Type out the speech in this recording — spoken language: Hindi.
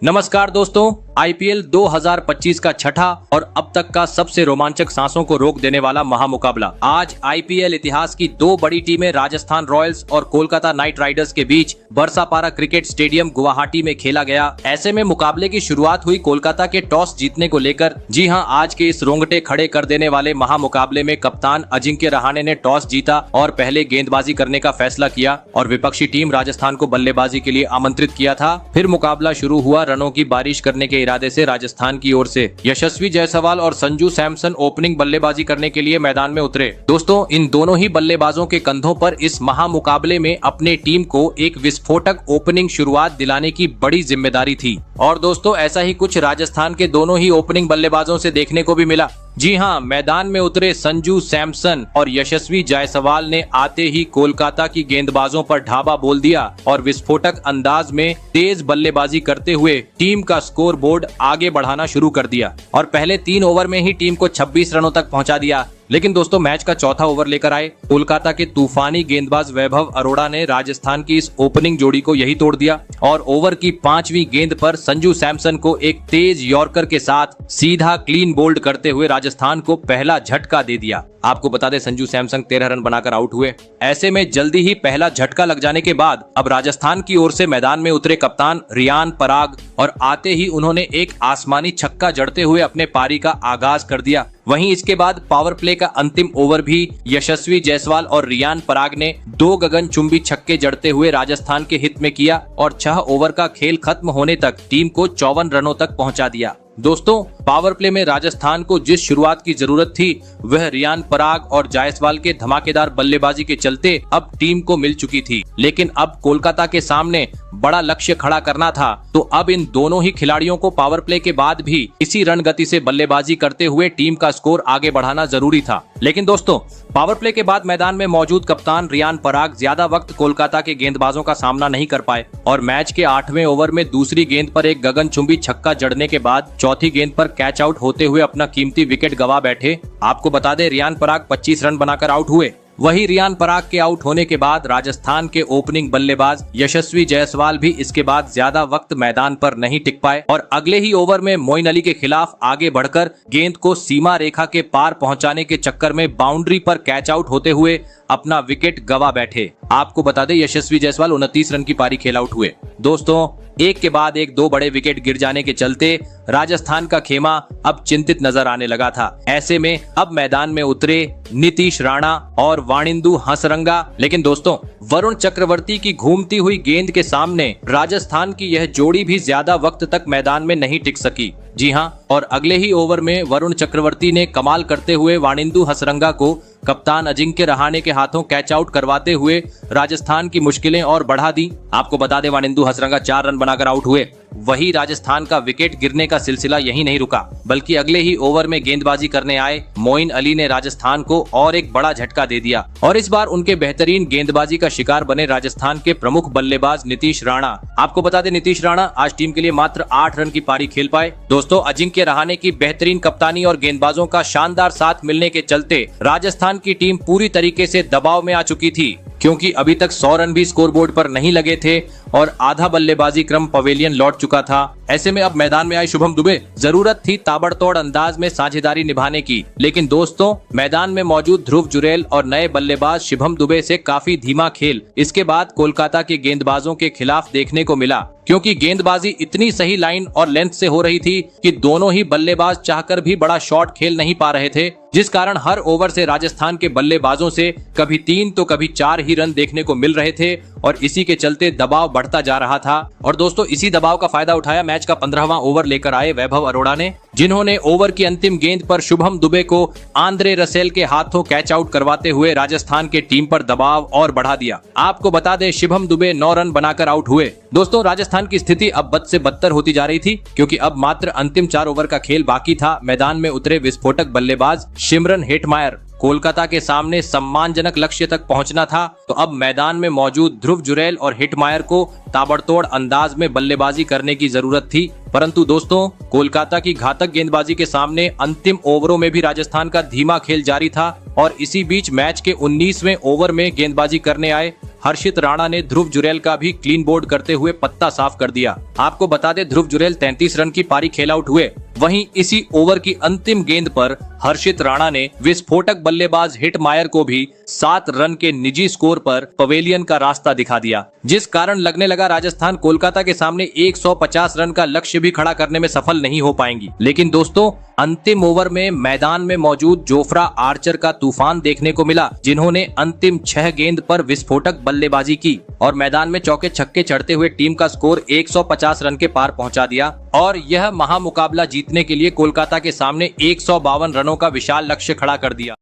नमस्कार दोस्तों, आईपीएल 2025 का छठा और अब तक का सबसे रोमांचक सांसों को रोक देने वाला महामुकाबला आज आईपीएल इतिहास की दो बड़ी टीमें राजस्थान रॉयल्स और कोलकाता नाइट राइडर्स के बीच बरसापारा क्रिकेट स्टेडियम गुवाहाटी में खेला गया। ऐसे में मुकाबले की शुरुआत हुई कोलकाता के टॉस जीतने को लेकर। जी हां, आज के इस रोंगटे खड़े कर देने वाले महामुकाबले में कप्तान अजिंक्य रहाणे ने टॉस जीता और पहले गेंदबाजी करने का फैसला किया और विपक्षी टीम राजस्थान को बल्लेबाजी के लिए आमंत्रित किया था। फिर मुकाबला शुरू हुआ। रनों की बारिश करने के इरादे से राजस्थान की ओर से यशस्वी जायसवाल और संजू सैमसन ओपनिंग बल्लेबाजी करने के लिए मैदान में उतरे। दोस्तों, इन दोनों ही बल्लेबाजों के कंधों पर इस महामुकाबले में अपने टीम को एक विस्फोटक ओपनिंग शुरुआत दिलाने की बड़ी जिम्मेदारी थी। और दोस्तों, ऐसा ही कुछ राजस्थान के दोनों ही ओपनिंग बल्लेबाजों से देखने को भी मिला। जी हां, मैदान में उतरे संजू सैमसन और यशस्वी जायसवाल ने आते ही कोलकाता की गेंदबाजों पर ढाबा बोल दिया और विस्फोटक अंदाज में तेज बल्लेबाजी करते हुए टीम का स्कोर बोर्ड आगे बढ़ाना शुरू कर दिया और पहले 3 ओवर में ही टीम को 26 रनों तक पहुंचा दिया। लेकिन दोस्तों, मैच का चौथा ओवर लेकर आए कोलकाता के तूफानी गेंदबाज वैभव अरोड़ा ने राजस्थान की इस ओपनिंग जोड़ी को यही तोड़ दिया और ओवर की 5वीं गेंद पर संजू सैमसन को एक तेज यॉर्कर के साथ सीधा क्लीन बोल्ड करते हुए राजस्थान को पहला झटका दे दिया। आपको बता दें, संजू सैमसन 13 रन बनाकर आउट हुए। ऐसे में जल्दी ही पहला झटका लग जाने के बाद अब राजस्थान की ओर से मैदान में उतरे कप्तान रियान पराग और आते ही उन्होंने एक आसमानी छक्का जड़ते हुए अपने पारी का आगाज कर दिया। वहीं इसके बाद पावर प्ले का अंतिम ओवर भी यशस्वी जायसवाल और रियान पराग ने 2 गगनचुंबी छक्के जड़ते हुए राजस्थान के हित में किया और 6 ओवर का खेल खत्म होने तक टीम को 54 रनों तक पहुंचा दिया। दोस्तों, पावर प्ले में राजस्थान को जिस शुरुआत की जरूरत थी वह रियान पराग और जायसवाल के धमाकेदार बल्लेबाजी के चलते अब टीम को मिल चुकी थी। लेकिन अब कोलकाता के सामने बड़ा लक्ष्य खड़ा करना था, तो अब इन दोनों ही खिलाड़ियों को पावर प्ले के बाद भी इसी रन गति से बल्लेबाजी करते हुए टीम का स्कोर आगे बढ़ाना जरूरी था। लेकिन दोस्तों, पावर प्ले के बाद मैदान में मौजूद कप्तान रियान पराग ज्यादा वक्त कोलकाता के गेंदबाजों का सामना नहीं कर पाए और मैच के 8वें ओवर में दूसरी गेंद पर एक गगनचुंबी छक्का जड़ने के बाद चौथी गेंद पर कैच आउट होते हुए अपना कीमती विकेट गवा बैठे। आपको बता दें, रियान पराग 25 रन बनाकर आउट हुए। वही रियान पराग के आउट होने के बाद राजस्थान के ओपनिंग बल्लेबाज यशस्वी जायसवाल भी इसके बाद ज्यादा वक्त मैदान पर नहीं टिक पाए और अगले ही ओवर में मोइन अली के खिलाफ आगे बढ़कर गेंद को सीमा रेखा के पार पहुंचाने के चक्कर में बाउंड्री पर कैच आउट होते हुए अपना विकेट गवा बैठे। आपको बता दें, यशस्वी जायसवाल 29 रन की पारी खेल आउट हुए। दोस्तों, एक के बाद एक 2 बड़े विकेट गिर जाने के चलते राजस्थान का खेमा अब चिंतित नजर आने लगा था। ऐसे में अब मैदान में उतरे नीतीश राणा और वाणिंदु हसरंगा। लेकिन दोस्तों, वरुण चक्रवर्ती की घूमती हुई गेंद के सामने राजस्थान की यह जोड़ी भी ज्यादा वक्त तक मैदान में नहीं टिक सकी। जी हां, और अगले ही ओवर में वरुण चक्रवर्ती ने कमाल करते हुए वाणिंदु हसरंगा को कप्तान अजिंक्य रहाणे के हाथों कैच आउट करवाते हुए राजस्थान की मुश्किलें और बढ़ा दी। आपको बता दें, वाणिंदु हसरंगा 4 रन बनाकर आउट हुए। वही राजस्थान का विकेट गिरने का सिलसिला यहीं नहीं रुका, बल्कि अगले ही ओवर में गेंदबाजी करने आए मोइन अली ने राजस्थान को और एक बड़ा झटका दे दिया और इस बार उनके बेहतरीन गेंदबाजी का शिकार बने राजस्थान के प्रमुख बल्लेबाज नीतीश राणा। आपको बता दें, नीतीश राणा आज टीम के लिए मात्र 8 रन की पारी खेल पाए। दोस्तों, अजिंक्य रहाणे की बेहतरीन कप्तानी और गेंदबाजों का शानदार साथ मिलने के चलते राजस्थान की टीम पूरी तरीके से दबाव में आ चुकी थी, क्योंकि अभी तक 100 रन भी स्कोरबोर्ड पर नहीं लगे थे और आधा बल्लेबाजी क्रम पवेलियन लौट चुका था। ऐसे में अब मैदान में आए शुभम दुबे। जरूरत थी ताबड़तोड़ अंदाज में साझेदारी निभाने की, लेकिन दोस्तों, मैदान में मौजूद ध्रुव जुरैल और नए बल्लेबाज शुभम दुबे से काफी धीमा खेल इसके बाद कोलकाता के गेंदबाजों के खिलाफ देखने को मिला, क्योंकि गेंदबाजी इतनी सही लाइन और लेंथ से हो रही थी कि दोनों ही बल्लेबाज चाहकर भी बड़ा शॉट खेल नहीं पा रहे थे, जिस कारण हर ओवर से राजस्थान के बल्लेबाजों से कभी 3 तो कभी 4 ही रन देखने को मिल रहे थे और इसी के चलते दबाव बढ़ता जा रहा था। और दोस्तों, इसी दबाव का फायदा उठाया मैच का 15वां ओवर लेकर आए वैभव अरोड़ा ने, जिन्होंने ओवर की अंतिम गेंद पर शुभम दुबे को आंद्रे रसेल के हाथों कैच आउट करवाते हुए राजस्थान के टीम पर दबाव और बढ़ा दिया। आपको बता दें, शुभम दुबे 9 रन बनाकर आउट हुए। दोस्तों, राजस्थान की स्थिति अब बद से बदतर होती जा रही थी, क्योंकि अब मात्र अंतिम 4 ओवर का खेल बाकी था। मैदान में उतरे विस्फोटक बल्लेबाज सिमरन हेटमायर कोलकाता के सामने सम्मानजनक लक्ष्य तक पहुंचना था, तो अब मैदान में मौजूद ध्रुव जुरैल और हिटमायर को ताबड़तोड़ अंदाज में बल्लेबाजी करने की जरूरत थी। परंतु दोस्तों, कोलकाता की घातक गेंदबाजी के सामने अंतिम ओवरों में भी राजस्थान का धीमा खेल जारी था और इसी बीच मैच के 19वें ओवर में गेंदबाजी करने आए हर्षित राणा ने ध्रुव जुरैल का भी क्लीन बोल्ड करते हुए पत्ता साफ कर दिया। आपको बता दें, ध्रुव जुरैल 33 रन की पारी खेल आउट हुए। वहीं इसी ओवर की अंतिम गेंद पर हर्षित राणा ने विस्फोटक बल्लेबाज हिटमायर को भी 7 रन के निजी स्कोर पर पवेलियन का रास्ता दिखा दिया, जिस कारण लगने लगा राजस्थान कोलकाता के सामने 150 रन का लक्ष्य भी खड़ा करने में सफल नहीं हो पाएंगी। लेकिन दोस्तों, अंतिम ओवर में मैदान में मौजूद जोफ्रा आर्चर का तूफान देखने को मिला, जिन्होंने अंतिम 6 गेंद पर विस्फोटक बल्लेबाजी की और मैदान में चौके छक्के चढ़ते हुए टीम का स्कोर 150 रन के पार पहुंचा दिया और यह महामुकाबला जीतने के लिए कोलकाता के सामने 152 रनों का विशाल लक्ष्य खड़ा कर दिया।